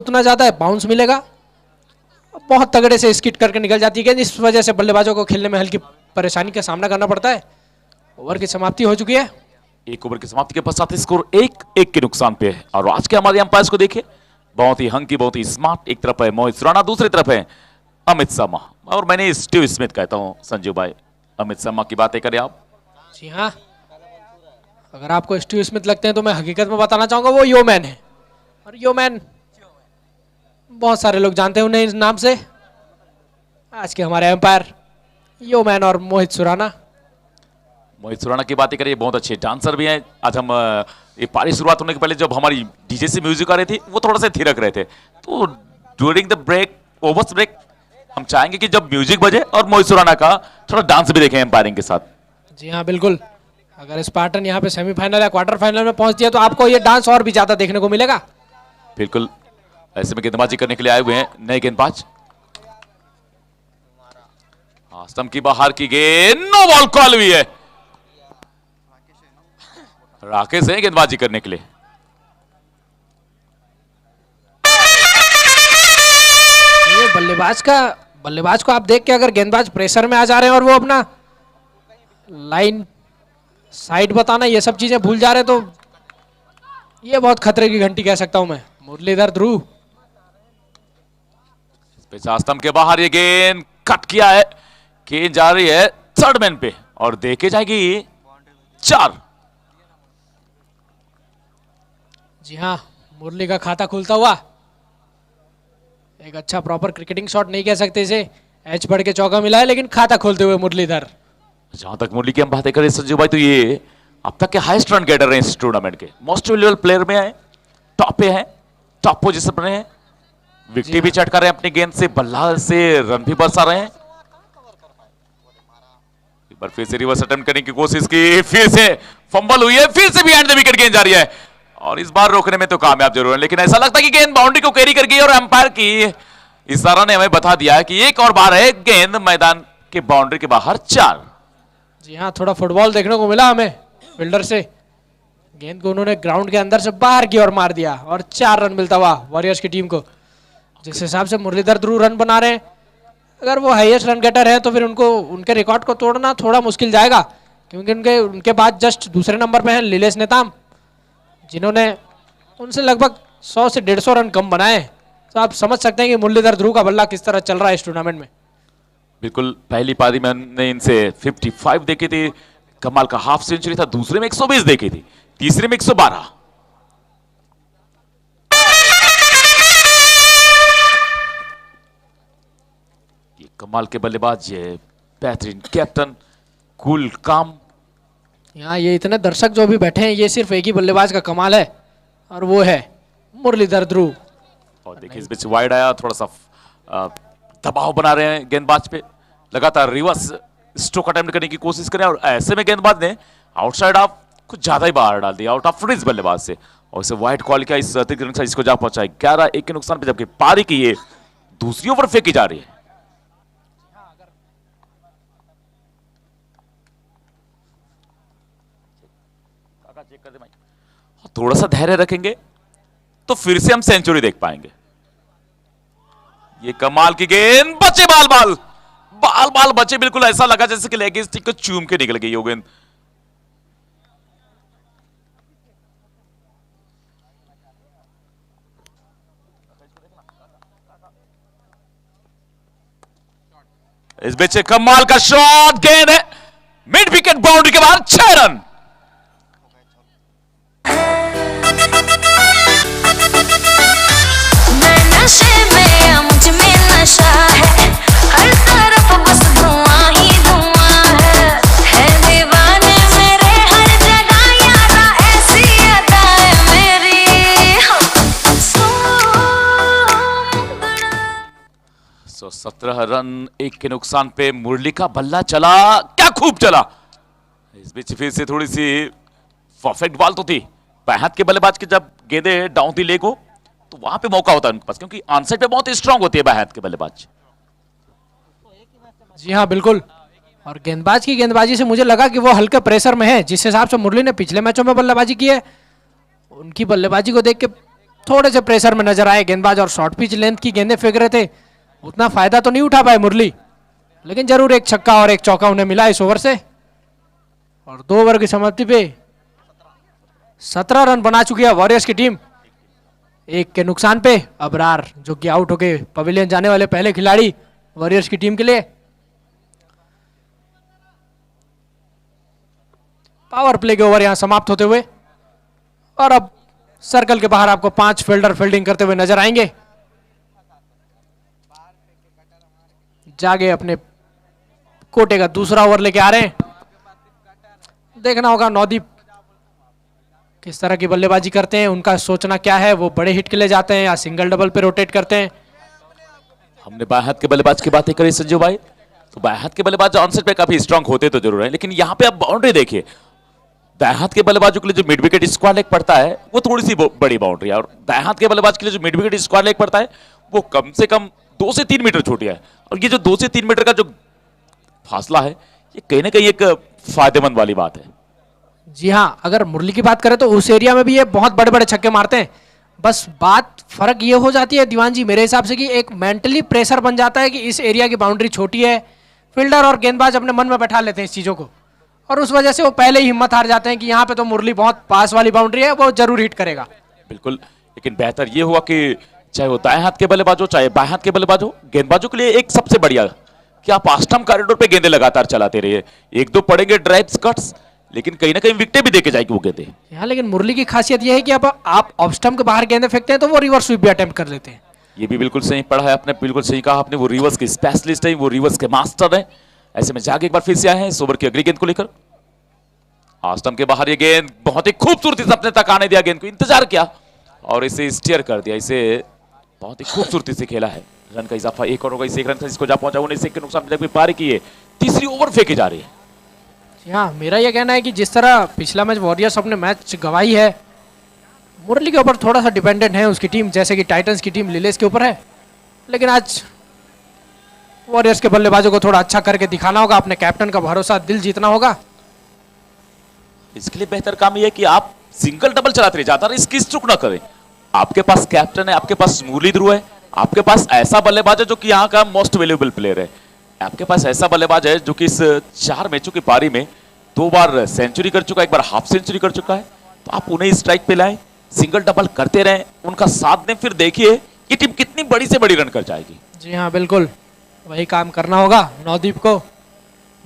उतना ज्यादा है बाउंस मिलेगा, बहुत तगड़े से स्किट करके निकल जाती है गेंद, इस वजह से बल्लेबाजों को खेलने में हल्की परेशानी का सामना करना पड़ता है। ओवर की समाप्ति हो चुकी है। एक ओवर की समाप्ति के पश्चात स्कोर 1-1 के नुकसान पे है। और आज के हमारे अंपायर्स को देखिए, बहुत ही हंकी, बहुत ही स्मार्ट। एक तरफ है मोहित सुराना, दूसरी तरफ है अमित शर्मा। और मैंने स्टीव स्मिथ कहता हूं संजीव भाई, अमित शर्मा की बातें करें आप। जी हाँ, अगर आपको स्टीव स्मिथ लगते हैं तो मैं हकीकत में बताना चाहूंगा वो यो मैन है। और यो मैन बहुत सारे लोग जानते हैं उन्हें इस नाम से। आज के हमारे एम्पायर यो मैन और मोहित सुराना। मोहित सुराना की बातें करिए, बहुत अच्छे डांसर भी हैं। आज हम ये पारी शुरुआत होने के पहले जब हमारी डीजे से म्यूजिक आ रही थी वो थोड़ा सा थिरक रहे थे, तो during the break, overs break, हम चाहेंगे कि जब म्यूजिक बजे और मोहित सुराना का थोड़ा डांस भी देखें एम्पायरिंग के साथ। जी हाँ बिल्कुल, अगर स्पार्टन यहाँ पे सेमीफाइनल या क्वार्टर फाइनल में पहुंचती है तो आपको ये डांस और भी ज्यादा देखने को मिलेगा। बिल्कुल, ऐसे में गेंदबाजी करने के लिए आए हुए हैं नए गेंदबाज। स्टंप की बाहर की गेंद, नो बॉल कॉल हुई है। राकेश है गेंदबाजी करने के लिए। ये बल्लेबाज को आप देख के अगर गेंदबाज प्रेशर में आ जा रहे हैं और वो अपना लाइन साइड बताना ये सब चीजें भूल जा रहे हैं तो ये बहुत खतरे की घंटी कह सकता हूं मैं। मुरलीधर ध्रुव स्टंप के बाहर ये गेंद कट किया है, गेंद जा रही है थर्ड मैन पे और देखे जाएगी 4। जी हाँ, मुरली का खाता खुलता हुआ। एक अच्छा प्रॉपर क्रिकेटिंग शॉट नहीं कह सकते इसे, एच पढ़ के चौका मिला है, लेकिन खाता खोलते हुए मुरलीधर। जहां तक मुरली की हम बातें करें संजीव भाई, तो ये अब तक के हाईएस्ट रन गेटर हैं इस टूर्नामेंट के, मोस्ट वैल्यूएबल प्लेयर में है, टॉप पे है, टॉप पोजीशन पर है, विकेट भी चटका रहे हैं अपनी गेंद से, बल्ला से रन भी बरसा रहे हैं। एक बार फिर से रिवर्स अटेम्प्ट करने की कोशिश की, फिर से फंबल हुई है, फिर से बिहाइंड द विकेट गेंद जा रही है और इस बार रोकने में तो कामयाब जरूर है, लेकिन ऐसा लगता है कि गेंद बाउंड्री को कैरी कर गई और अंपायर की इशारा ने हमें बता दिया है कि एक और बार है गेंद मैदान के बाउंड्री के बाहर 4। जी हाँ, थोड़ा फुटबॉल देखने को मिला हमें फील्डर से, गेंद को उन्होंने ग्राउंड के अंदर से बाहर की ओर मार दिया और 4 रन मिलता हुआ वॉरियर्स की टीम को। जिस हिसाब से मुरलीधर ध्रुव रन बना रहे हैं, अगर वो हाईएस्ट रन गेटर है तो फिर उनको उनके रिकॉर्ड को तोड़ना थोड़ा मुश्किल जाएगा, क्योंकि उनके बाद जस्ट दूसरे नंबर पे हैं लीलेश नेताम, जिन्होंने उनसे लगभग 100 से 150 रन कम बनाए। तो आप समझ सकते हैं कि मुरलीधर ध्रुव का बल्ला किस तरह चल रहा है इस टूर्नामेंट में। बिल्कुल, पहली पारी में हमने इनसे 55 देखी थी, कमाल का हाफ सेंचुरी था, दूसरे में 120 देखी थी, तीसरे में 112। ये कमाल के बल्लेबाज, ये बेहतरीन कैप्टन, कूल काम। यहाँ ये इतने दर्शक जो भी बैठे हैं, ये सिर्फ एक ही बल्लेबाज का कमाल है और वो है मुरलीधर ध्रुव। और देखिए इस बीच वाइड आया, थोड़ा सा दबाव बना रहे हैं गेंदबाज पे, लगातार रिवर्स स्ट्रोक अटेम्प्ट करने की कोशिश करें और ऐसे में गेंदबाज ने आउटसाइड ऑफ कुछ ज्यादा ही बाहर डाल दिया, आउट ऑफ रिच बल्लेबाज से, और इसे वाइड कॉल किया। इस अतिरिक्त रन से इसको जा पहुंचा 11-1 के नुकसान पे, जबकि पारी की ये दूसरी ओवर फेंकी जा रही है। थोड़ा सा धैर्य रखेंगे तो फिर से हम सेंचुरी देख पाएंगे। ये कमाल की गेंद, बचे बाल बाल बाल बाल बचे, बिल्कुल ऐसा लगा जैसे कि लेग स्टिक को चूम के निकल गई वो गेंद। इस बीच कमाल का शॉट, गेंद है मिड विकेट बाउंड्री के बाहर, 6 रन। सो 17 रन 1 के नुकसान पे मुरली का बल्ला चला, क्या खूब चला। इस बीच फिर से थोड़ी सी परफेक्ट बॉल तो थी, बाएं के बल्लेबाज की जब गेंदे डाउन थी लेग को, तो वहां पे मौका होता है उनके पास, क्योंकि ऑनसाइड पे बहुत स्ट्रांग होती है बाएं के बल्लेबाज। जी हाँ बिल्कुल, और गेंदबाज की गेंदबाजी से मुझे लगा कि वो हल्के प्रेशर में है। जिस हिसाब से मुरली ने पिछले मैचों में बल्लेबाजी की है, उनकी बल्लेबाजी को देख के थोड़े से प्रेशर में नजर आए गेंदबाज और शॉर्ट पिच लेंथ की गेंदें फेंक रहे थे। उतना फायदा तो नहीं उठा पाए मुरली, लेकिन जरूर एक छक्का और एक चौका उन्हें मिला इस ओवर से। और 2 ओवर की समाप्ति पे 17 रन बना चुकी है वॉरियर्स की टीम। एक के नुकसान पे अबरार जो कि आउट होके पवेलियन जाने वाले पहले खिलाड़ी वॉरियर्स की टीम के लिए। पावर प्ले के ओवर यहां समाप्त होते हुए, और अब सर्कल के बाहर आपको 5 फील्डर फील्डिंग करते हुए नजर आएंगे। जागे अपने कोटे का दूसरा ओवर लेके आ रहे हैं। देखना होगा नवदीप किस तरह की बल्लेबाजी करते हैं, उनका सोचना क्या है, वो बड़े हिट के लिए जाते हैं या सिंगल डबल पे रोटेट करते हैं। हमने बाएं हाथ के बल्लेबाज की बातें करी संजू भाई, तो बाएं हाथ के बल्लेबाज ऑनसेट पे काफी स्ट्रांग होते तो जरूर है, लेकिन यहाँ पे आप बाउंड्री देखिए। दाएं हाथ के बल्लेबाजों के लिए जो मिड विकेट स्क्वायर लेग पड़ता है वो थोड़ी सी बड़ी बाउंड्री है, और दाएं हाथ के बल्लेबाज के लिए जो मिड विकेट स्क्वायर लेग पड़ता है वो कम से कम 2 से 3 मीटर छोटी है। और ये जो 2 से 3 मीटर का जो फासला है, ये कहीं ना कहीं एक फायदेमंद वाली बात है। जी हाँ, अगर मुरली की बात करें तो उस एरिया में भी ये बहुत बड़े बड़े छक्के मारते हैं। बस बात फर्क ये हो जाती है दीवान जी मेरे हिसाब से कि एक मेंटली प्रेशर बन जाता है कि इस एरिया की बाउंड्री छोटी है। फील्डर और गेंदबाज अपने मन में बैठा लेते हैं इस चीज़ों को, और उस वजह से वो पहले ही हिम्मत हार जाते हैं कि यहाँ पे तो मुरली बहुत पास वाली बाउंड्री है, वो जरूर हिट करेगा। बिल्कुल, लेकिन बेहतर ये हुआ कि चाहे वो दाएं हाथ के बल्लेबाज हो चाहे बाएं हाथ के बल्लेबाज हो, गेंदबाजों के लिए एक सबसे बढ़िया कि आप ऑस्टम कॉरिडोर पे गेंदें लगातार चलाते रहिए। 1-2 पड़ेंगे ड्राइव्स कट्स, लेकिन कहीं ना कहीं विकेटें भी देके जाएगी वो गेंदें। यहाँ लेकिन मुरली की खासियत यह है कि अब आप ऑफ स्टंप के बाहर गेंदें फेंकते हैं तो वो रिवर्स स्वीप भी अटेम्प्ट कर लेते हैं। ये भी बिल्कुल सही पढ़ा है आपने, बिल्कुल सही कहा आपने, वो रिवर्स के स्पेशलिस्ट है, वो रिवर्स के मास्टर है। ऐसे में जाके एक बार फिर से आए हैं इस ओवर की अगली गेंद को लेकर। ऑस्टम के बाहर ये गेंद बहुत ही खूबसूरती से अपने तक आने दिया, गेंद को इंतजार किया और इसे स्टीयर कर दिया। इसे बहुत ही खूबसूरती से खेला है। रन का इजाफा 1 और होगा, इस 1 रन का जिसको जा पहुंचा 19 के नुकसान तक भी पारी की है। तीसरी ओवर फेंकी जा रही है। हाँ, मेरा यह कहना है कि जिस तरह पिछला मैच वॉरियर्स अपने मैच गवाई है, मुरली के ऊपर थोड़ा सा डिपेंडेंट है उसकी टीम, जैसे कि टाइटंस की टीम लिलेस के ऊपर है। लेकिन आज वॉरियर्स के बल्लेबाजों को थोड़ा अच्छा करके दिखाना होगा, अपने कैप्टन का भरोसा दिल जीतना होगा। इसके लिए बेहतर काम यह है कि आप सिंगल डबल चलाते रहिए, ज्यादा रिस्क स्ट्रोक ना करें। आपके पास कैप्टन है, आपके पास मुरली ध्रुव है, आपके पास ऐसा बल्लेबाज है जो कि यहाँ का मोस्ट वैल्यूएबल प्लेयर है। आपके पास ऐसा बल्लेबाज है जो कि इस 4 मैचों की पारी में 2 बार सेंचुरी कर चुका है, 1 बार हाफ सेंचुरी कर चुका है। तो आप उन्हें स्ट्राइक पे लाएं, सिंगल डबल करते रहें, उनका साथ दें, फिर देखिए ये टीम कितनी बड़ी से बड़ी रन कर जाएगी। जी हाँ, बिल्कुल वही काम करना होगा नवदीप को।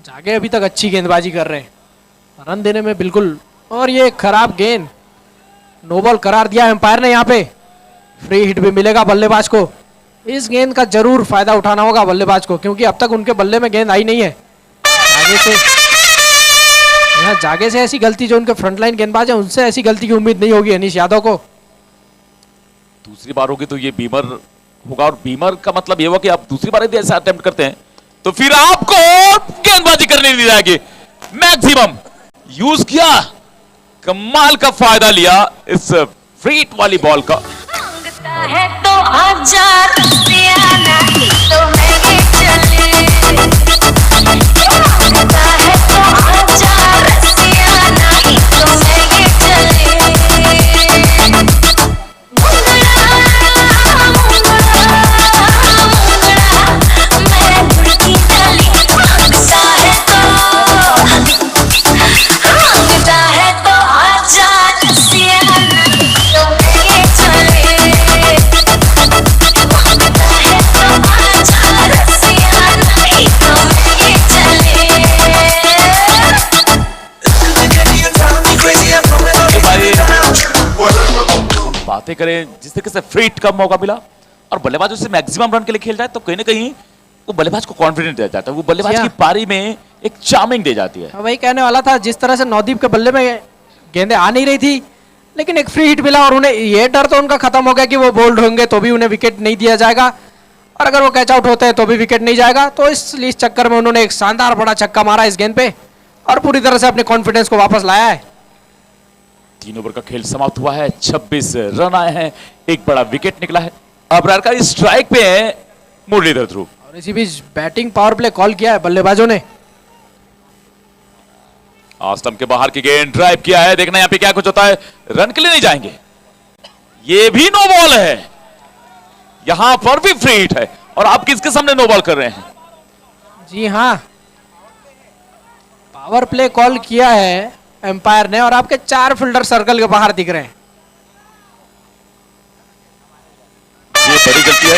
जागे अभी तक अच्छी गेंदबाजी कर रहे हैं, रन देने में बिल्कुल। और ये खराब गेंद, नो बॉल करार दिया एम्पायर ने। यहाँ पे फ्री हिट भी मिलेगा बल्लेबाज को। इस गेंद का जरूर फायदा उठाना होगा बल्लेबाज को, क्योंकि अब तक उनके बल्ले में गेंद आई नहीं है। जागे से ऐसी गलती, जो उनके फ्रंटलाइन गेंदबाज है उनसे ऐसी गलती की उम्मीद नहीं होगी अनीश यादव को। दूसरी बार होगी तो ये बीमर होगा, और बीमर का मतलब ये हुआ कि आप दूसरी बार यदि ऐसा अटेम्प्ट करते हैं तो फिर आपको गेंदबाजी करनी नहीं जाएगी। मैक्सिमम यूज किया, कमाल का फायदा लिया इस फ्री हिट वाली बॉल का। है तो आजा रसिया, नहीं तो मैं चले। है तो आजा रसिया, नहीं तो मैं चले। मैं धुड़की चली, मांगता है तो आजा रसिया, नहीं तो मैं चले। बातें करें जिस तरीके से फ्री हिट का मौका मिला और बल्लेबाज उससे मैक्सिमम रन के लिए खेल जाए तो कहीं ना कहीं वो बल्लेबाज को कॉन्फिडेंस दे जाता है, वो बल्लेबाज की पारी में एक चार्मिंग दे जाती है। वही कहने वाला था, जिस तरह से नवदीप के बल्ले में गेंदें आ नहीं रही थी, लेकिन एक फ्री हिट मिला और उन्हें ये डर तो उनका खत्म हो गया कि वो बोल्ड होंगे तो भी उन्हें विकेट नहीं दिया जाएगा, और अगर वो कैच आउट होते हैं तो भी विकेट नहीं जाएगा। तो इस चक्कर में उन्होंने एक शानदार बड़ा छक्का मारा इस गेंद पे और पूरी तरह से अपने कॉन्फिडेंस को वापस लाया है। 3 ओवर का खेल समाप्त हुआ है, 26 रन आए हैं, एक बड़ा विकेट निकला है। अबरार का स्ट्राइक पे है मुरलीधर ध्रुव, और इसी बीच बैटिंग पावर प्ले कॉल किया है बल्लेबाजों ने। स्टंप के बाहर की गेंद ड्राइव किया है, देखना यहाँ पे क्या कुछ होता है। रन के लिए नहीं जाएंगे, ये भी नो बॉल है, यहां पर भी फ्री हिट है और आप किसके सामने नो बॉल कर रहे हैं? जी हाँ, पावर प्ले कॉल किया है एम्पायर ने और आपके 4 फील्डर सर्कल के बाहर दिख रहे हैं। ये बड़ी गलती है।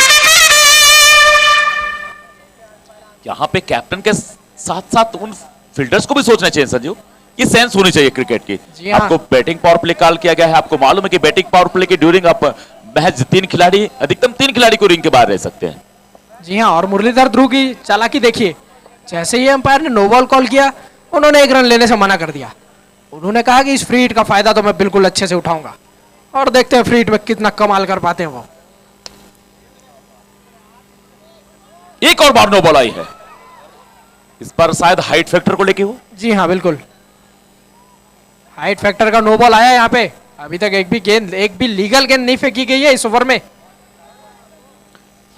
यहां पे कैप्टन के साथ साथ उन फील्डर्स को भी सोचना चाहिए संजू, ये सेंस होनी चाहिए क्रिकेट की। जी हाँ। आपको बैटिंग पावर प्ले कॉल किया गया है, आपको मालूम है कि बैटिंग पावर प्ले के ड्यूरिंग आप महज 3 खिलाड़ी, अधिकतम 3 खिलाड़ी को रिंग के बाहर रह सकते हैं। जी हाँ, और मुरलीधर ध्रुव की चालाकी देखिए, जैसे ही एम्पायर ने नो बॉल कॉल किया उन्होंने 1 रन लेने से मना कर दिया। उन्होंने कहा कि इस फ्री हिट का फायदा तो मैं बिल्कुल अच्छे से उठाऊंगा, और देखते हैं फ्री हिट में कितना कमाल कर पाते हैं वो। एक और बार नो बॉल आई है, इस पर शायद हाइट फैक्टर को लेके हो। जी हाँ बिल्कुल, हाइट फैक्टर का नो बॉल आया है यहाँ पे। अभी तक एक भी लीगल गेंद नहीं फेंकी गई है इस ओवर में।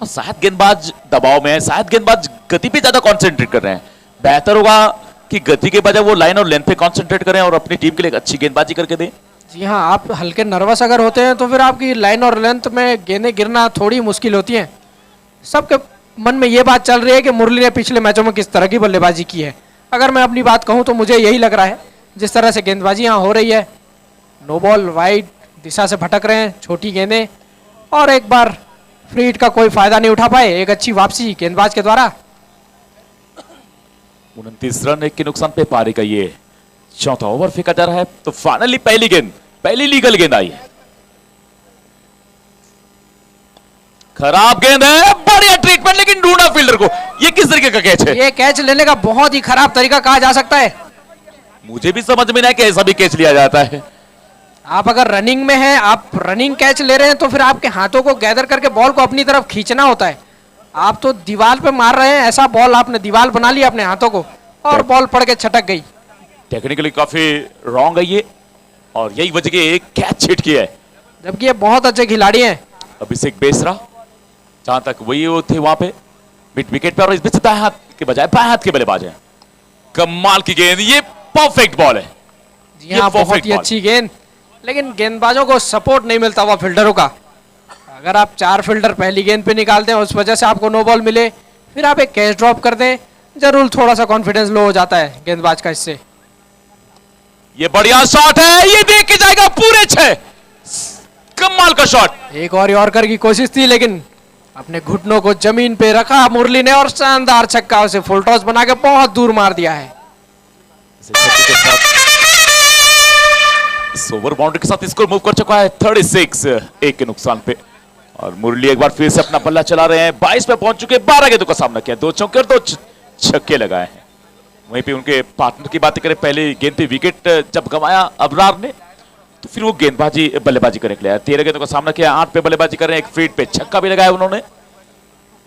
और शायद गेंदबाज दबाव में है, शायद गेंदबाज गति पे ज्यादा कंसंट्रेट कर रहे हैं। बेहतर होगा कि गति के बजाय वो लाइन और लेंथ पे कंसंट्रेट करें और अपनी टीम के लिए एक अच्छी गेंदबाजी करके दें। जी हाँ, आप हल्के नर्वस अगर होते हैं तो फिर आपकी लाइन और लेंथ में गेंदें गिरना थोड़ी मुश्किल होती हैं। सबके मन में ये बात चल रही है कि मुरली ने पिछले मैचों में किस तरह की बल्लेबाजी की है। अगर मैं अपनी बात कहूँ तो मुझे यही लग रहा है, जिस तरह से गेंदबाजी यहाँ हो रही है, नो बॉल वाइड दिशा से भटक रहे हैं छोटी गेंदें, और एक बार फ्री हिट का कोई फायदा नहीं उठा पाए। एक अच्छी वापसी गेंदबाज के द्वारा। 29 रन 1 के नुकसान पे पारी का ये चौथा ओवर फेंका जा रहा है। तो फाइनली पहली लीगल गेंद आई है। खराब गेंद है, बढ़िया ट्रीटमेंट, लेकिन ढूंढा फील्डर को। ये किस तरीके का कैच है? ये कैच लेने का बहुत ही खराब तरीका कहा जा सकता है। मुझे भी समझ में नहीं कि ऐसा भी कैच लिया जाता है। आप अगर रनिंग में हैं, आप रनिंग कैच ले रहे हैं, तो फिर आपके हाथों को गैदर करके बॉल को अपनी तरफ खींचना होता है। आप तो दीवार पे मार रहे हैं, ऐसा बॉल आपने दीवार बना लिया अपने हाथों को और बॉल पड़ के छटक गई। टेक्निकली काफी रॉन्ग है ये, और यही वजह की एक कैच हिट किया है। जबकि ये बहुत अच्छे खिलाड़ी हैं। अभिषेक बेसरा, जहां तक वही वो थे वहां पे मिड विकेट पे, और इस बीच दाएं हाथ के बजाय बाएं हाथ के बल्लेबाज हैं। कमाल की गेंद, ये परफेक्ट बॉल है। जी हाँ, बहुत ही अच्छी गेंद, लेकिन गेंदबाजों को सपोर्ट नहीं मिलता हुआ फील्डरों का। अगर आप 4 फील्डर पहली गेंद पे निकालते हैं, उस वजह से आपको नो बॉल मिले, फिर आप एक कैच ड्रॉप कर दें, जरूर थोड़ा सा कॉन्फिडेंस लो हो जाता है गेंदबाज का इससे। ये बढ़िया शॉट है, ये देख के जाएगा पूरे 6। कमाल का शॉट। एक और यॉर्कर की कोशिश थी, लेकिन अपने घुटनों को जमीन पे रखा मुरली ने और शानदार छक्का उसे फुल टॉस बना के बहुत दूर मार दिया है। इस ओवर बाउंड्री के साथ स्कोर मूव कर चुका है 36 1 के नुकसान पे, और मुरली एक बार फिर से अपना बल्ला चला रहे हैं। 22 पे पहुंच चुके, 12 गेंदों का सामना किया, 2 चौके और 2 छक्के लगाए हैं। वहीं पे उनके पार्टनर की बात करें, पहले गेंद पे विकेट जब गंवाया अबरार ने, तो फिर वो बल्लेबाजी करने के लिए 13 गेंदों का सामना किया, 8 पे बल्लेबाजी कर रहे हैं, एक फील्ड पे छक्का भी लगाया उन्होंने।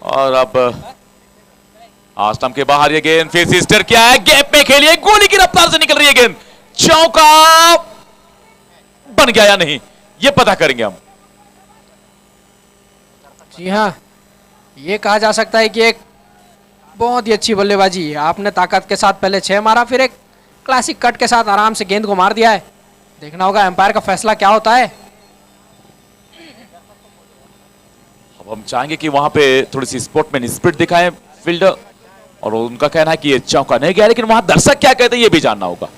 और अब आस्टम के बाहर ये गेंद फिर से स्टर किया है, गैप में खेलिए, गोली की रफ्तार से निकल रही है गेंद, चौका बन गया या नहीं, ये पता करेंगे हम। जी हाँ, ये कहा जा सकता है कि एक बहुत ही अच्छी बल्लेबाजी है। आपने ताकत के साथ पहले 6 मारा, फिर एक क्लासिक कट के साथ आराम से गेंद को मार दिया है। देखना होगा एम्पायर का फैसला क्या होता है। अब हम चाहेंगे कि वहां पे थोड़ी सी स्पोर्टमैन स्पिरिट दिखाएं फील्डर, और उनका कहना है कि ये चौका नहीं गया, लेकिन वहां दर्शक क्या कहते हैं ये भी जानना होगा।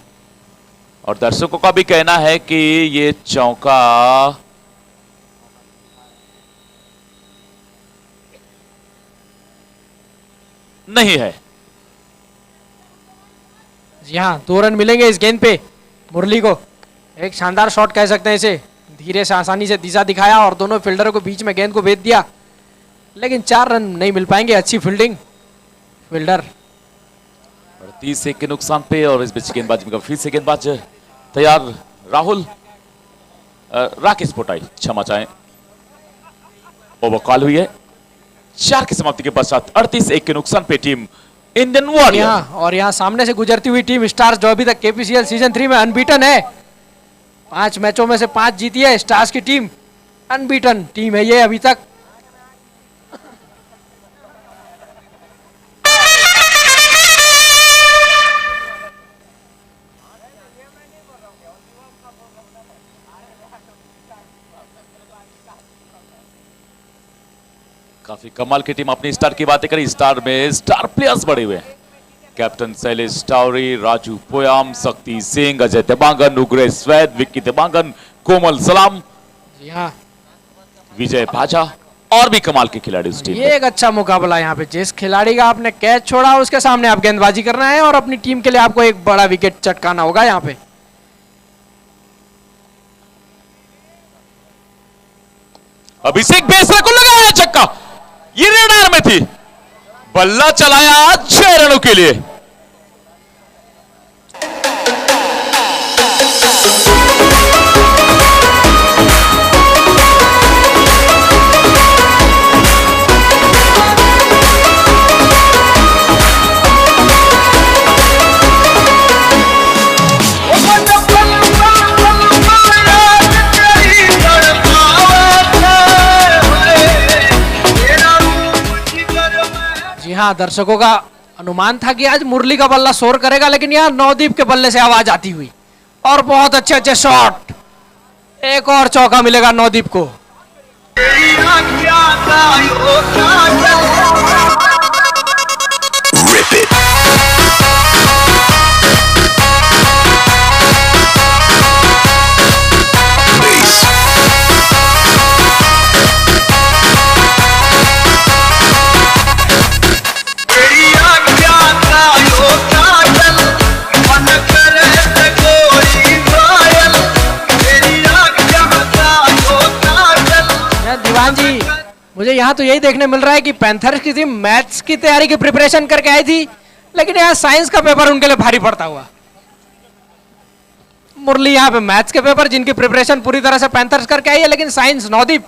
और दर्शकों का भी कहना है कि ये चौका नहीं है। जी हाँ, 2 रन मिलेंगे इस गेंद पे मुरली को। एक शानदार शॉट कह सकते हैं इसे, धीरे से आसानी से दिशा दिखाया और दोनों फील्डरों को बीच में गेंद को भेज दिया, लेकिन 4 रन नहीं मिल पाएंगे। अच्छी फील्डिंग फील्डर। 38 1 के नुकसान पे, और इस बीच गेंदबाजी में फिर से गेंदबाज तैयार, राहुल राकेश पोटाई, क्षमा चाहें, ओवर कॉल हुई है। 4 की समाप्ति के पश्चात 38 1 के नुकसान पे टीम इंडियन वॉरियर। और यहाँ सामने से गुजरती हुई टीम स्टार्स, जो अभी तक केपीसीएल सीजन 3 में अनबीटन है, 5 मैचों में से 5 जीती है स्टार्स की टीम। अनबीटन टीम है ये अभी तक। काफी कमाल की टीम अपनी स्टार की बातें करी। स्टार में स्टार प्लेयर्स बड़े हुए हैं। कैप्टन शैलेश टावरी, राजू पोयाम, शक्ति सिंह, अजय देवांगन, उग्रेश स्वैद, विक्की देवांगन, कोमल सलाम, जी हाँ, विजय भाजा और भी कमाल के खिलाड़ी उस टीम ये एक अच्छा मुकाबला यहाँ पे। जिस खिलाड़ी का आपने कैच छोड़ा उसके सामने आप गेंदबाजी करना है और अपनी टीम के लिए आपको एक बड़ा विकेट चटकाना होगा यहाँ पे। अभिषेक बेसरा को लगाया छक्का, ये रेडार में थी, बल्ला चलाया 6 रनों के लिए। जी हाँ, दर्शकों का अनुमान था कि आज मुरली का बल्ला शोर करेगा, लेकिन यहाँ नवदीप के बल्ले से आवाज आती हुई और बहुत अच्छे अच्छे शॉट। एक और चौका मिलेगा नवदीप को। दीवान जी, मुझे यहाँ तो यही देखने मिल रहा है कि पैंथर्स की टीम मैथ्स की तैयारी की प्रिपरेशन करके आई थी, लेकिन यहाँ साइंस का पेपर उनके लिए भारी पड़ता हुआ। मुरली यहाँ पे मैथ्स के पेपर जिनकी प्रिपरेशन पूरी तरह से पैंथर्स करके आई है, लेकिन साइंस नवदीप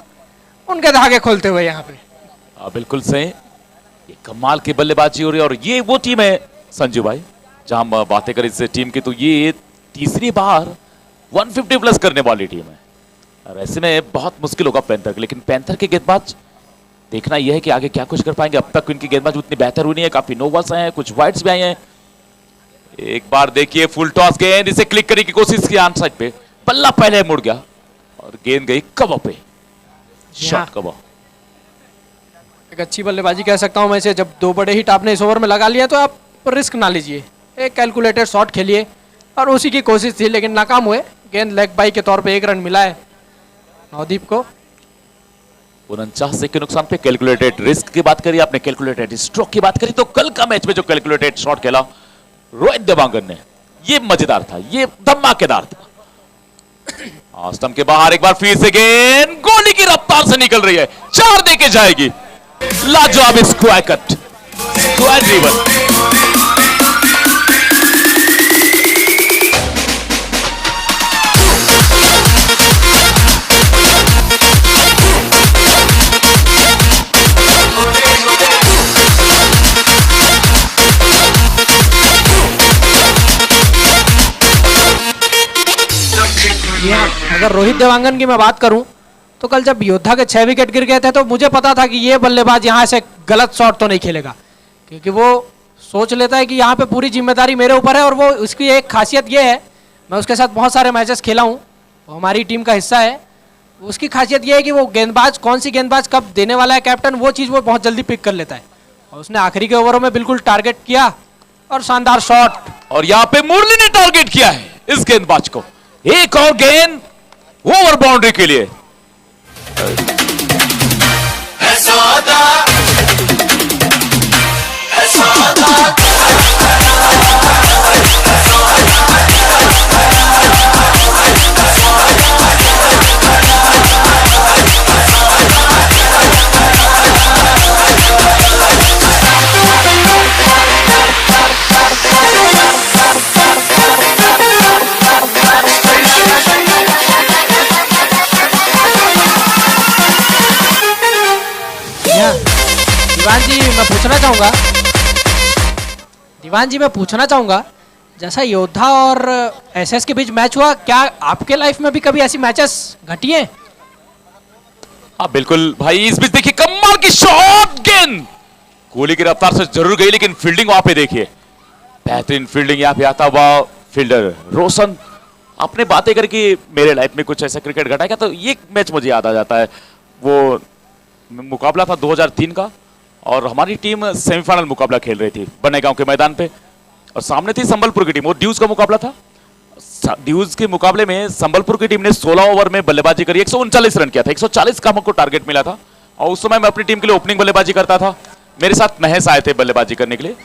उनके धागे खोलते हुए यहाँ पे। बिल्कुल सही, ये कमाल की बल्लेबाजी हो रही है। और ये वो टीम है संजू भाई, जहां हम बातें करें इस टीम की, तो ये तीसरी बार 150 प्लस करने वाली टीम है। और ऐसे में बहुत मुश्किल होगा पैंथर के, लेकिन पैंथर के गेंदबाज देखना यह है कि आगे क्या कुछ कर पाएंगे। अब तक इनकी गेंदबाजी उतनी बेहतर हुई नहीं है, काफी नो बॉल्स आए हैं, कुछ वाइड्स भी आए हैं। एक बार देखिए फुल टॉस गेंद, इसे क्लिक करने की कोशिश की ऑन साइड पे, बल्ला पहले मुड़ गया और गेंद गई कवर पे, शॉट कवर। एक अच्छी बल्लेबाजी कह सकता हूं मैं इसे। जब 2 बड़े हिट आपने इस ओवर में लगा लिया तो आप रिस्क ना लीजिए, एक कैलकुलेटेड शॉट खेलिए, और उसी की कोशिश थी लेकिन नाकाम हुए। गेंद लेग बाई के तौर पे 1 रन मिला है नवदीप को। 49 के नुकसान पे कैलकुलेटेड रिस्क की बात करी आपने, कैलकुलेटेड स्ट्रोक की बात करी, तो कल का मैच में जो कैलकुलेटेड शॉट खेला रोहित देवांगन ने, ये मजेदार था, ये धमाकेदार था। स्टंप के बाहर एक बार फिर से गेंद गोली की रफ्तार से निकल रही है, 4 देके जाएगी। लाजवाब स्क्वायर कट, स्क्वायर ड्रिवन। अगर रोहित देवांगन की मैं बात करूं तो कल जब योद्धा के 6 विकेट गिर गए थे तो मुझे पता था कि ये बल्लेबाज यहां से गलत शॉट तो नहीं खेलेगा, क्योंकि वो सोच लेता है कि यहाँ पे पूरी जिम्मेदारी मेरे ऊपर है। और वो उसकी एक खासियत ये है, मैं उसके साथ बहुत सारे मैचेस खेला हूँ, वो हमारी टीम का हिस्सा है। उसकी खासियत ये है कि वो गेंदबाज कौन सी गेंदबाज कब देने वाला है कैप्टन, वो चीज़ वो बहुत जल्दी पिक कर लेता है। और उसने आखिरी के ओवरों में बिल्कुल टारगेट किया और शानदार शॉट। और यहाँ पे मुरली ने टारगेट किया है इस गेंदबाज को, एक और गेंद ओवर बाउंड्री के लिए। दीवान जी मैं पूछना चाहूंगा, जैसा योद्धा और एसएस के बीच मैच हुआ, क्या आपके लाइफ में भी कभी ऐसी मैचेस घटी हैं? हाँ बिल्कुल भाई, इस बीच देखिए कमाल की शॉट, गेंद गोली की रफ्तार से जरूर गई, लेकिन फील्डिंग वहां पे देखिए, बेहतरीन फील्डिंग यहाँ पे आता हुआ फील्डर रोशन। आपने बातें करी कि मेरे लाइफ में कुछ ऐसा क्रिकेट घटा क्या, तो ये मैच मुझे याद आ जाता है। वो मुकाबला था 2003 का और हमारी टीम सेमीफाइनल मुकाबला खेल रही थी बनेगांव के मैदान पे और सामने थी संबलपुर की टीम। वो ड्यूज का मुकाबला था। ड्यूज के मुकाबले में संबलपुर की टीम ने 16 ओवर में बल्लेबाजी करी, 139 रन किया था। 140 का हमको टारगेट मिला था और उस समय मैं अपनी टीम के लिए ओपनिंग बल्लेबाजी करता था। मेरे साथ महेश आए थे बल्लेबाजी करने के लिए।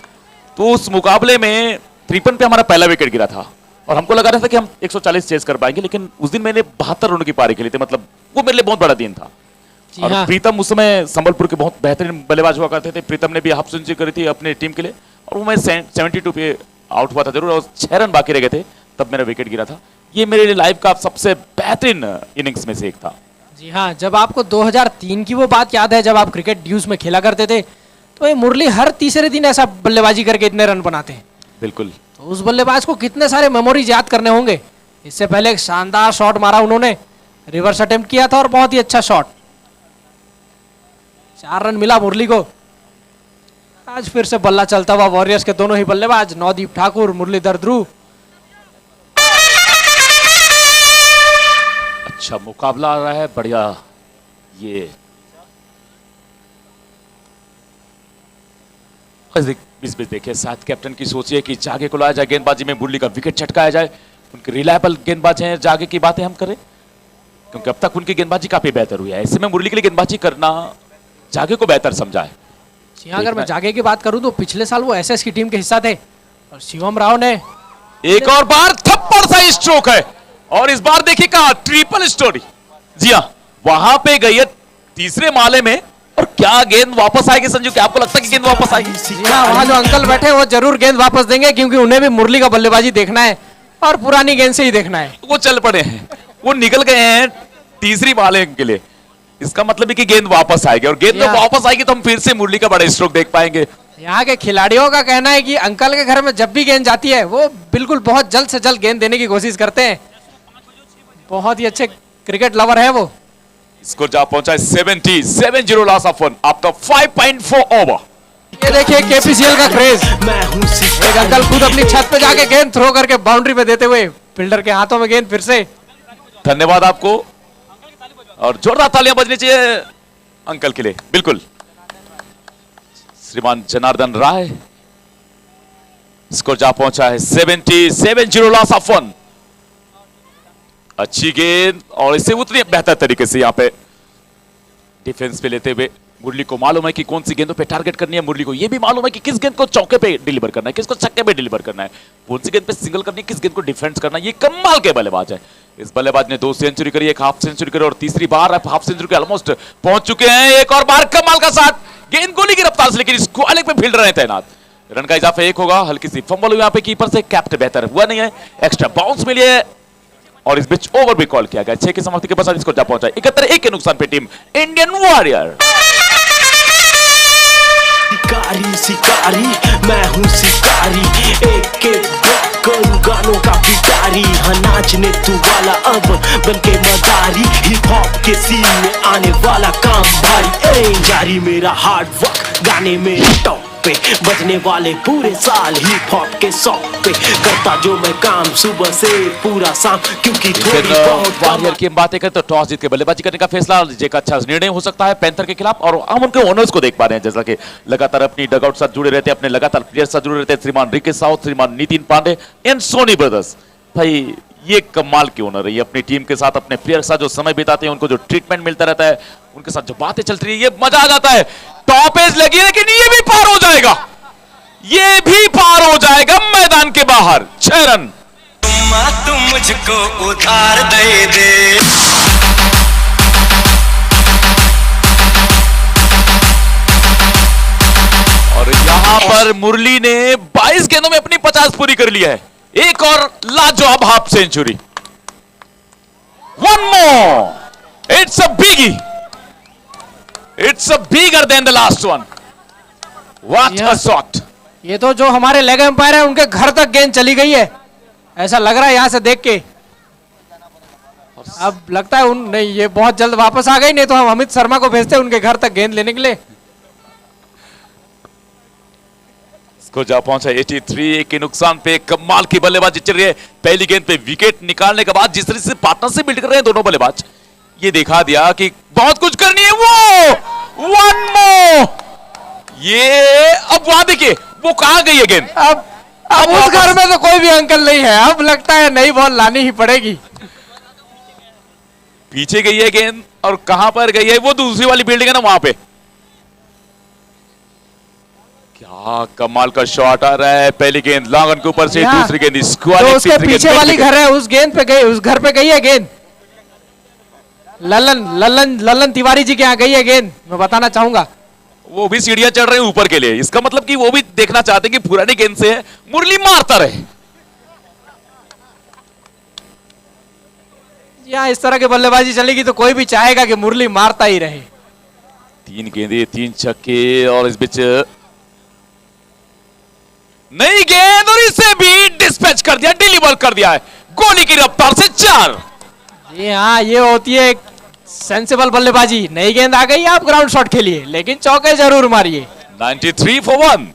तो उस मुकाबले में 53 पे हमारा पहला विकेट गिरा था और हमको लगा रहा था कि हम 140 चेस कर पाएंगे, लेकिन उस दिन मैंने 72 रनों की पारी खेली थी। मतलब वो मेरे लिए बहुत बड़ा दिन था। जी और हाँ। प्रीतम उस समय संबलपुर के बहुत बेहतरीन बल्लेबाज हुआ करते थे। प्रीतम ने भी हाफ सेंचुरी करी थी अपनी टीम के लिए और वो मैं 72 पे आउट हुआ था जरूर और 6 रन बाकी रह गए थे, तब मेरा विकेट गिरा था। ये मेरे लिए लाइफ का सबसे बेहतरीन इनिंग्स में से एक था। जी हाँ, जब आपको 2003 की वो बात याद है जब आप क्रिकेट ड्यूज में खेला करते थे, तो ये मुरली हर तीसरे दिन ऐसा बल्लेबाजी करके इतने रन बनाते हैं। बिल्कुल। तो उस बल्लेबाज को कितने सारे मेमोरीज याद करने होंगे। इससे पहले एक शानदार शॉट मारा उन्होंने, रिवर्स अटेम्प्ट किया था और बहुत ही अच्छा शॉट। 4 रन मिला मुरली को। आज फिर से बल्ला चलता हुआ वॉरियर्स के दोनों ही बल्लेबाज नवदीप ठाकुर, मुरलीधर ध्रुव। अच्छा मुकाबला आ रहा है, बढ़िया। ये इस बीच देखिए साथ कैप्टन की सोचिए कि जागे को लाया जाए, गेंदबाजी में मुरली का विकेट छटकाया जाए। उनके रिलायबल गेंदबाज हैं, जागे की बातें हम करें क्योंकि अब तक उनकी गेंदबाजी काफी बेहतर हुई है। ऐसे में मुरली के लिए गेंदबाजी करना जागे को बेहतर समझा है। जी हाँ, अगर मैं जागे की बात करूं तो पिछले साल वो एसएस की टीम के हिस्सा थे और शिवम राव ने एक और बार थप्पड़ सा स्ट्रोक है और इस बार देखिए कहा ट्रिपल स्टोरी। जी हाँ, वहां पे गई है तीसरे माले में और क्या गेंद वापस आएगी संजू? क्या आपको लगता है कि गेंद वापस आएगी? जी हाँ, वहाँ जो अंकल बैठे हैं वो जरूर गेंद वापस देंगे क्योंकि उन्हें भी मुरली का बल्लेबाजी देखना है और पुरानी गेंद से ही देखना है। वो चल पड़े हैं, वो निकल गए हैं तीसरी माले के लिए। इसका मतलब है कि गेंद वापस आएगी और गेंद जब वापस आएगी तो हम फिर से मुरली का बड़ा स्ट्रोक देख पाएंगे। यहाँ के खिलाड़ियों का कहना है कि अंकल के घर में जब भी गेंद जाती है वो बिल्कुल बहुत जल्द से जल्द गेंद देने की कोशिश करते हैं। बहुत ही अच्छे क्रिकेट लवर है वो। स्कोर जा पहुंचा है 70 लॉस ऑफ 1 आफ्टर 5.4 ओवर। ये देखिए केपीसीएल का क्रेज। एक अंकल खुद अपनी छत पे जाके गेंद थ्रो करके बाउंड्री पे देते हुए फील्डर के हाथों में गेंद फिर से। धन्यवाद आपको और जोरदार तालियां बजनी चाहिए अंकल के लिए। बिल्कुल। श्रीमान जनार्दन राय, स्कोर जा पहुंचा है 70 लॉस ऑफ 1। अच्छी गेंद और इसे उतनी बेहतर तरीके से यहाँ पे डिफेंस पे लेते हुए मुरली को मालूम है कि कौन सी गेंदों पे टारगेट करनी है। मुरली को यह भी मालूम है कि किस गेंद को चौके पे डिलीवर करना है, किसको छक्के पे डिलीवर करना है, कौन सी गेंद पे सिंगल करनी है, किस गेंद को डिफेंस करना है। ये कमाल के बल्लेबाज है। इस बल्लेबाज ने 2 सेंचुरी करी, एक हाफ सेंचुरी करी और तीसरी बार हाफ सेंचुरी के ऑलमोस्ट पहुंच चुके हैं। एक और बार कमाल का साथ, गेंद गोली की रफ्तार से, लेकिन स्क्वालिक पे फील्डर है तैनात। रन का इजाफा 1 होगा। हल्की सी फंबल यहाँ पे कीपर से, कैप्ट बेहतर हुआ नहीं है, एक्स्ट्रा बाउंस मिली है और इस बीच ओवर भी कॉल किया गया। 6 की समाप्ति के पश्चात स्कोर जा पहुंचा 71 के नुकसान पे टीम इंडियन वॉरियर। शिकारी शिकारी मैं हूँ शिकारी, एक एक करूँ गानों का भिखारी। हाँ नाचने तू वाला अब बनके मदारी, हिप हॉप के सीन में आने वाला काम भारी। जारी मेरा हार्ड वर्क, गाने मेरे टॉप पे बजने वाले पूरे साल हिप हॉप के शौक पे। करता जो मैं काम सुबह से पूरा शाम, क्योंकि थोड़ी बहुत वॉरियर की हम बातें करें तो टॉस जीत के बल्लेबाजी करने का फैसला एक अच्छा निर्णय हो सकता है पैंथर के खिलाफ। और हम उनके ओनर्स को देख पा रहे हैं जैसा कि लगातार अपनी डगआउट साथ जुड़े रहते हैं, अपने लगातार प्लेयर साथ जुड़े रहते हैं। श्रीमान रिकेश साउथ, श्रीमान नितिन पांडे एंड सोनी ब्रदर्स। भाई ये कमाल के ओनर है। ये अपनी टीम के साथ, अपने प्लेयर के साथ जो समय बिताते हैं, उनको जो ट्रीटमेंट मिलता रहता है, उनके साथ जो बातें चलती रही है, ये मजा आ जाता है। टॉप एज लगी है लेकिन ये भी पार हो जाएगा, ये भी पार हो जाएगा मैदान के बाहर। 6 रन। तू मुझको उधार दे दे। और यहां पर मुरली ने 22 गेंदों में अपनी 50 पूरी कर ली है। एक और लाजवाब half century. One more, it's a biggie, it's a bigger than the last one. What a shot. ये तो जो हमारे लेग एम्पायर है उनके घर तक गेंद चली गई है, ऐसा लग रहा है यहां से देख के। अब लगता है नहीं, ये बहुत जल्द वापस आ गई, नहीं तो हम अमित शर्मा को भेजते उनके घर तक गेंद लेने के लिए। इसको जा पहुंचा 83 के नुकसान पे। कमाल की बल्लेबाजी चल रही है। पहली गेंद पे विकेट निकालने के बाद जिस तरह से पार्टनरशिप बिल्ड कर रहे हैं दोनों बल्लेबाज, ये दिखा दिया कि बहुत कुछ करनी है। One more. ये अब वहां देखिए वो कहां गई है गेंद। अब उस घर में तो कोई भी अंकल नहीं है, अब लगता है नई बॉल लानी ही पड़ेगी। पीछे गई है गेंद और कहां पर गई है, वो दूसरी वाली बिल्डिंग है ना वहां पे। क्या कमाल का शॉट आ रहा है। पहली गेंद लॉन्ग के ऊपर से, दूसरी गेंद स्क्वायर, जो उसके पीछे वाली घर है उस गेंद पे गई, उस घर पे गई है गेंद। ललन ललन ललन तिवारी जी के यहाँ गई है गेंद, मैं बताना चाहूंगा। वो भी सीढ़ियां चढ़ रहे हैं ऊपर के लिए, इसका मतलब कि वो भी देखना चाहते हैं कि पुरानी गेंद से मुरली मारता रहे। यहाँ इस तरह की बल्लेबाजी चलेगी तो कोई भी चाहेगा कि मुरली मारता ही रहे। 3 गेंदें 3 छक्के और इस बीच नई गेंद और इसे भी डिस्पैच कर दिया, डिलीवर कर दिया है गोली की रफ्तार से 4। जी हाँ, ये होती है एक सेंसिबल बल्लेबाजी। नई गेंद आ गई, आप ग्राउंड शॉट खेलिए लेकिन चौके जरूर मारिए। 93 for 1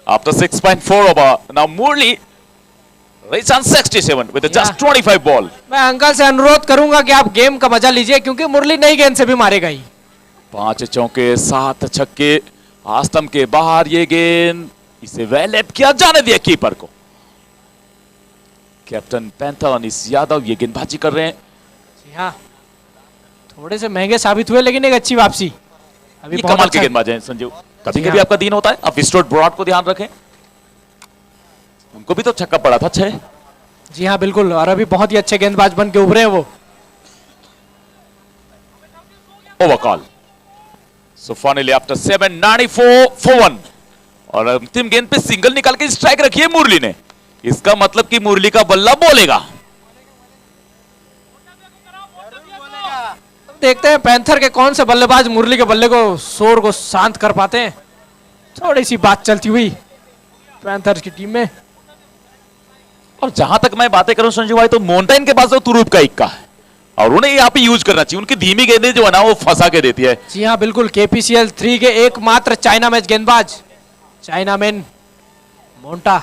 after 6.4 over. Now Murli reached on 67 with just 25 ball. मैं अंकल से अनुरोध करूंगा कि आप गेम का मजा लीजिए क्योंकि मुरली नई गेंद से भी मारेगा ही। 5 चौके 7 छक्के, आस्तम के बाहर ये गेंद, इसे वेलैप किया, जाने दिया कीपर को। कैप्टन पैंथानिस यादव ये गेंदबाजी कर रहे हैं। जी हाँ, थोड़े से महंगे साबित हुए लेकिन एक अच्छी वापसी। अभी ये बहुत कमाल के अच्छा- गेंदबाज हैं संजीव, कभी जी कभी हाँ। आपका दिन होता है, आप विस्टोट ब्रॉड को ध्यान रखें, उनको भी तो छक्का पड़ा था 6। जी हाँ बिल्कुल, और अभी बहुत ही अच्छे गेंदबाज बन के उभरे हैं वो। Over call. So finally after 7 94 for 1 और अंतिम गेंद पे सिंगल निकाल के स्ट्राइक रखी है मुरली ने। इसका मतलब कि मुरली का बल्ला बोलेगा। देखते हैं पैंथर के कौन से बल्लेबाज मुरली के बल्ले को शोर को शांत कर पाते हैं। थोड़ी सी बात चलती हुई पैंथर्स की टीम में। और जहां तक मैं बातें करूं संजीव भाई, तो मोन्टाइन के पास तो तुरूप का इक्का है और उन्हें यहाँ पे यूज करना चाहिए। उनकी धीमी गेंदें जो है ना वो फंसा के देती है। जी हाँ बिल्कुल, KPCL 3 के एकमात्र चाइना मैच गेंदबाज चाइना मैन मोन्टा,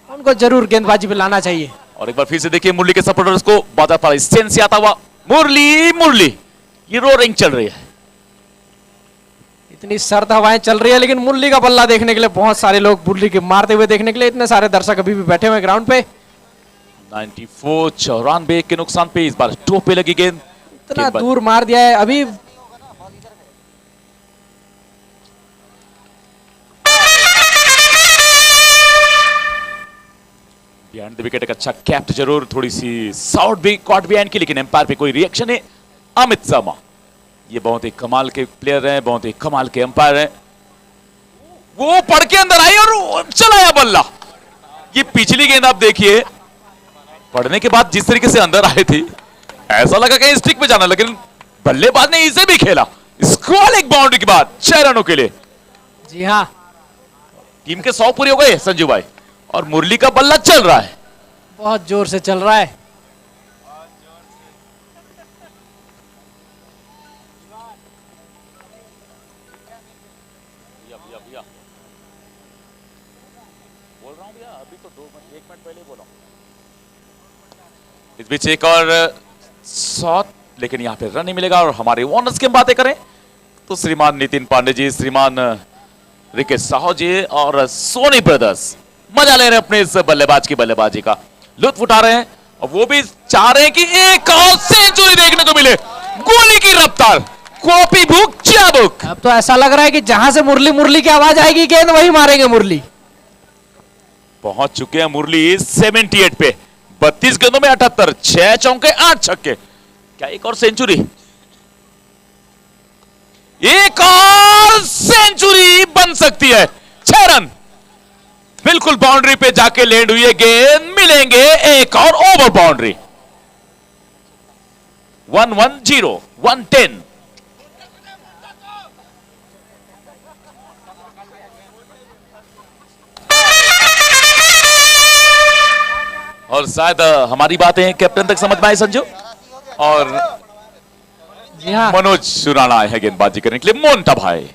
उनको जरूर गेंदबाजी पे लाना चाहिए। और एक बार फिर से देखिए मुरली के सपोर्टर्स को बाधा पड़ा, स्टैंड से आता हुआ मुरली मुरली, ये रोरिंग चल रही है। इतनी सर्द हवाएं चल रही है लेकिन मुरली का बल्ला देखने के लिए बहुत सारे लोग, मुरली के मारते हुए देखने के लिए इतने सारे दर्शक अभी भी बैठे हुए ग्राउंड पे। 94 के नुकसान पे इस बार टो पे लगी गेंद, इतना दूर मार दिया है अभी। बिहाइंड द विकेट एक अच्छा कैप्ट जरूर, थोड़ी सी साउट भी कॉट बिहाइंड की, लेकिन एम्पायर पे कोई रिएक्शन है। अमित शर्मा ये बहुत ही कमाल के प्लेयर हैं, बहुत ही कमाल के एम्पायर हैं। वो पड़ के अंदर आई और चलाया बल्ला। ये पिछली गेंद आप देखिए, पड़ने के बाद जिस तरीके से अंदर आए थे ऐसा लगा कहीं स्टिक पे जाना, लेकिन बल्लेबाज ने इसे भी खेला। स्क्वाल एक बाउंड्री के बाद 6 रनों के लिए। जी हाँ, टीम के 100 पूरे हो गए संजू भाई और मुरली का बल्ला चल रहा है। बहुत जोर से चल रहा है। इस बीच एक और शॉट, लेकिन यहां पे रन नहीं मिलेगा। और हमारे ओनर्स की बातें करें तो श्रीमान नितिन पांडे जी, श्रीमान रिकेश साहू जी और सोनी ब्रदर्स मजा ले रहे हैं अपने इस बल्लेबाज की बल्लेबाजी का, लुत्फ उठा रहे हैं। और वो भी चाह रहे हैं कि एक और सेंचुरी देखने को मिले। गोली की रफ्तार, कॉपी बुक चाबुक। अब तो ऐसा लग रहा है कि जहां से मुरली मुरली की आवाज आएगी गेंद वही मारेंगे मुरली। पहुंच चुके हैं मुरली 78 पे, 32 गेंदों में 78, 6 चौके 8 छक्के। क्या एक और सेंचुरी? एक और सेंचुरी बन सकती है। 6 रन बिल्कुल बाउंड्री पे जाके लैंड हुई है गेंद, मिलेंगे एक और ओवर बाउंड्री। 110 110। और शायद हमारी बातें कैप्टन तक समझ में आए संजू। और जी हाँ, मनोज सुराना आए हैं गेंदबाजी करने के लिए। मोन्टा भाई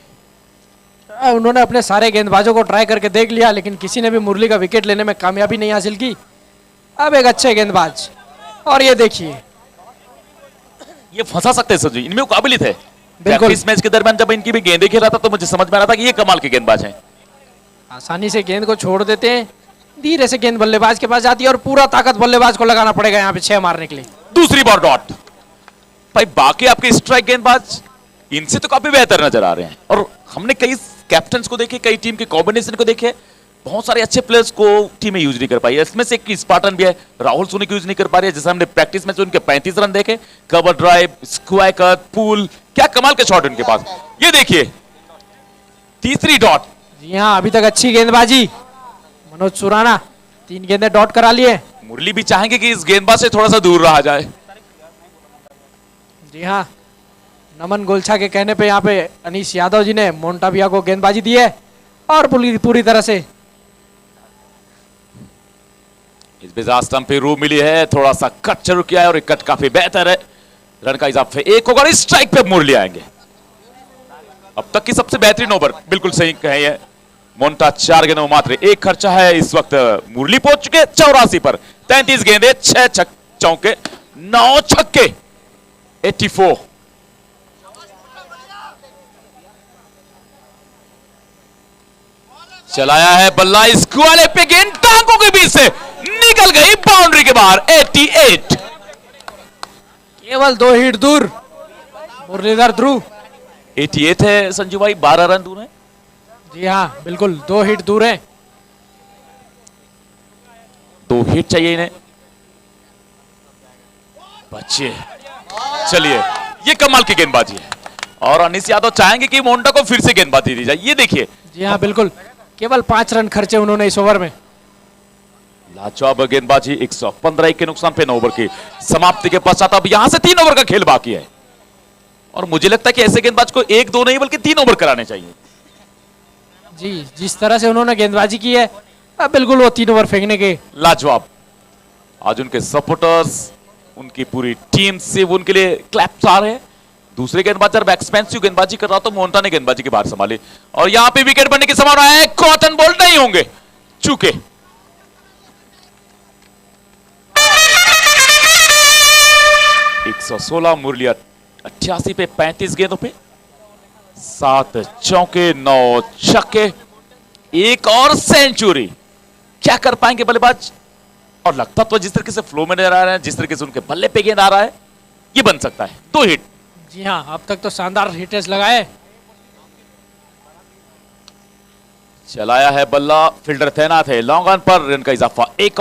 उन्होंने अपने सारे गेंदबाजों को ट्राई करके देख लिया लेकिन किसी ने भी मुरली का विकेट लेने में कामयाबी नहीं हासिल की। अब एक अच्छे गेंदबाज, और ये देखिए ये फंसा सकते हैं संजू, इनमें वो काबिलियत है। बिल्कुल। प्रैक्टिस मैच के दरमियान जब इनकी भी गेंदें खेल रहा था तो मुझे समझ में आ रहा था कि ये कमाल के गेंदबाज हैं। आसानी से गेंद को छोड़ देते हैं, धीरे से गेंद बल्लेबाज के पास जाती है और पूरा ताकत बल्लेबाज को लगाना पड़ेगा यहाँ पे 6 मारने के लिए। दूसरी बार डॉट। भाई बाकी आपके स्ट्राइक गेंदबाज इनसे तो काफी बेहतर नजर आ रहे हैं और हमने कई कैप्टन्स को देखे, कई टीम के कॉम्बिनेशन को देखे, बहुत सारे अच्छे प्लेयर्स को टीम में यूज नहीं कर पाई है। इसमें से एक स्पार्टन भी है, राहुल सोनी को यूज नहीं कर पा रही है। जैसे हमने प्रैक्टिस में उनके 35 रन देखे, कवर ड्राइव, स्क्वायर कट, पुल, क्या कमाल के शॉट उनके पास। ये देखिए तीसरी डॉट। जी हाँ, अभी तक अच्छी गेंदबाजी मनोज सुराना, 3 गेंदें डॉट करा लिए। मुरली भी चाहेंगे कि इस गेंदबाज से थोड़ा सा दूर रहा जाए। जी हाँ, नमन गोलछा के कहने पे यहाँ पे अनीश यादव जी ने मोन्टाविया को गेंदबाजी दी है और पूरी तरह से इस बेजा स्टंप पे रू मिली है, थोड़ा सा कट जरूर किया है और कट काफी बेहतर है। रन का इजाफे 1 होगा और स्ट्राइक पे मुरली आएंगे। अब तक की सबसे बेहतरीन ओवर, बिल्कुल सही कहे है। मोन्टा 4 गेंदों में मात्र 1 खर्चा है। इस वक्त मुरली पहुंच चुके 84 पर, 33 गेंदे, 6 चौके, 9 छक्के, 84। चलाया है बल्ला, स्क्वाले पे गेंद टांगों के बीच से निकल गई बाउंड्री के बाहर। 88। केवल 2 हिट दूर मुरलीधर ध्रुव। 88 है संजू भाई, 12 रन दूर है। जी हाँ बिल्कुल, 2 हिट दूर है। 2 हिट चाहिए इन्हें। बच्चे चलिए, ये कमाल की गेंदबाजी है और अनीस यादव चाहेंगे कि मोन्टा को फिर से गेंदबाजी दी जाए। ये देखिए, जी हाँ बिल्कुल, केवल 5 रन खर्चे उन्होंने इस ओवर में। लाजवाब गेंदबाजी। 115 के नुकसान पे 9 ओवर की समाप्ति के पश्चात अब यहां से 3 ओवर का खेल बाकी है और मुझे लगता है कि ऐसे गेंदबाज को 1-2 नहीं बल्कि 3 ओवर कराने चाहिए। जी, जिस तरह से उन्होंने गेंदबाजी की है, अब बिल्कुल वो 3 ओवर फेंकने के। लाजवाब। आज उनके सपोर्टर्स, उनकी पूरी टीम से उनके लिए क्लैप्स आ रहे हैं। दूसरे गेंदबाज जब एक्सपेंसिव गेंदबाजी कर रहा तो मोन्टा ने गेंदबाजी के बाहर संभाली और यहां पे विकेट बनने की संभावना है। कॉटन बॉल नहीं होंगे, चूके 116। मुरली 88 पे 35 गेंदों पे, 7 चौके, 9 छक्के, 1 और सेंचुरी। क्या कर पाएंगे बल्लेबाज? और लगता तो जिस तरीके से फ्लो में नजर आ रहे हैं, जिस तरीके से उनके बल्ले पे गेंद आ रहा है, ये बन सकता है 2 हिट। जी हाँ, अब तक तो शानदार हिटेस लगाए। चलाया है बल्ला, फील्डर तैनात है। लॉन्ग ऑन पर रन का इजाफा 1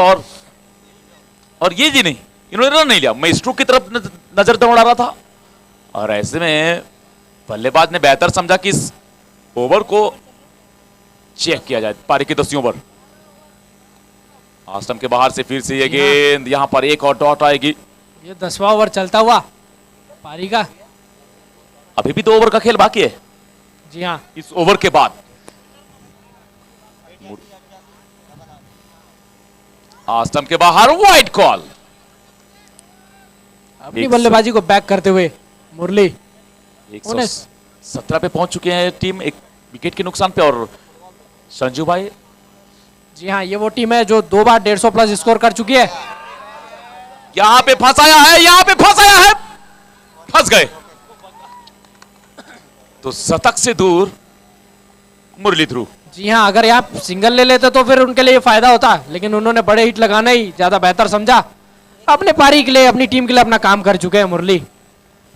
और ये जी नहीं, इन्होंने रन नहीं लिया। मैं स्ट्रोक की तरफ नजर दौड़ा रहा था और ऐसे में बल्लेबाज ने बेहतर समझा कि इस ओवर को चेक किया जाए। पारी की 10वीं ओवर, आस्टम के बाहर से फिर से ये गेंद, यहां पर 1 और डॉट आएगी। ये 10वां ओवर चलता हुआ पारी का। अभी भी 2 ओवर का खेल बाकी है। जी हाँ, इस ओवर के बाद आस्टम के बाहर वाइड कॉल। अपनी बल्लेबाजी को बैक करते हुए मुरली 117 पे पहुंच चुके हैं टीम, 1 विकेट के नुकसान पे। और संजू भाई, जी हाँ, ये वो टीम है जो 2 बार 150 प्लस स्कोर कर चुकी है। यहां पे फंसाया है, यहां पे फंसाया है, फंस गए। तो शतक से दूर मुरली ध्रुव। जी हाँ, अगर आप सिंगल ले लेते तो फिर उनके लिए फायदा होता, लेकिन उन्होंने बड़े हिट लगाना ही ज्यादा बेहतर समझा। अपने पारी के लिए, अपनी टीम के लिए अपना काम कर चुके हैं मुरली।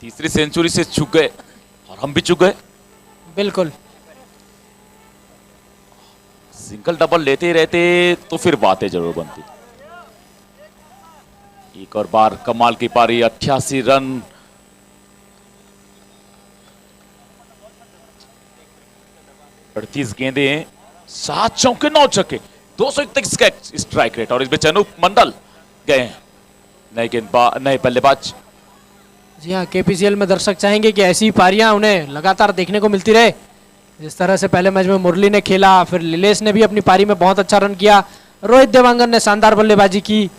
तीसरी सेंचुरी से चूक गए और हम भी चूक गए। बिल्कुल, सिंगल डबल लेते ही रहते तो फिर बातें जरूर बनती। एक और बार कमाल की पारी, 88 रन। अड़तीस गेंदे, 7 चौके, 9 छक्के, 231 का स्ट्राइक रेट। और इसमें चनू मंडल गए हैं, नए बल्लेबाज। जी हाँ, केपीसीएल में दर्शक चाहेंगे कि ऐसी पारियां उन्हें लगातार देखने को मिलती रहे। जिस तरह से पहले मैच में मुरली ने खेला, फिर लीलेश ने भी अपनी पारी में बहुत अच्छा रन किया, रोहित देवांगन ने शानदार बल्लेबाजी की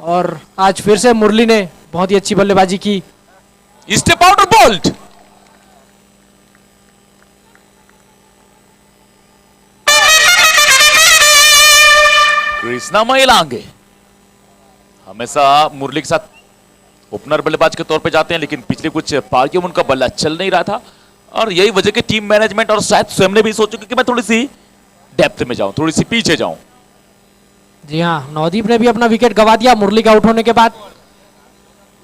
और आज फिर से मुरली ने बहुत ही अच्छी बल्लेबाजी की। स्टेप आउट और बोल्ड। कृष्णा महिलांगे हमेशा मुरली के साथ ओपनर बल्लेबाज के तौर पे जाते हैं, लेकिन पिछले कुछ पारियों में उनका बल्ला चल नहीं रहा था और यही वजह कि टीम मैनेजमेंट और शायद स्वयं ने भी सोचा कि मैं थोड़ी सी डेप्थ में जाऊं, थोड़ी सी पीछे जाऊं। जी हाँ, नवदीप ने भी अपना विकेट गवा दिया मुरली के आउट होने के बाद।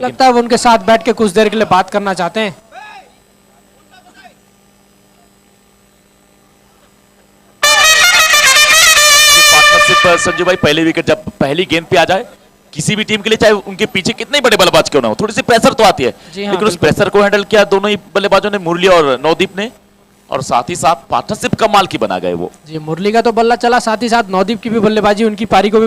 लगता है वो उनके साथ बैठ के कुछ देर के लिए बात करना चाहते हैं। पार्टनरशिप संजू भाई, पहले विकेट जब पहली गेंद पे आ जाए किसी भी टीम के लिए, चाहे उनके पीछे कितने बड़े बल्लेबाज क्यों ना हो, थोड़ी सी प्रेशर तो आती है। जी हाँ, लेकिन उस बिल्कुल। प्रेशर को हैंडल किया दोनों ही बल्लेबाजों ने, मुरली और नवदीप ने, और साथ ही साथ पार्टनरशिप कमाल की बना गए वो। जी, मुरली का तो बल्ला चला, साथ ही साथ नवदीप की भी बल्लेबाजी, उनकी पारी को भी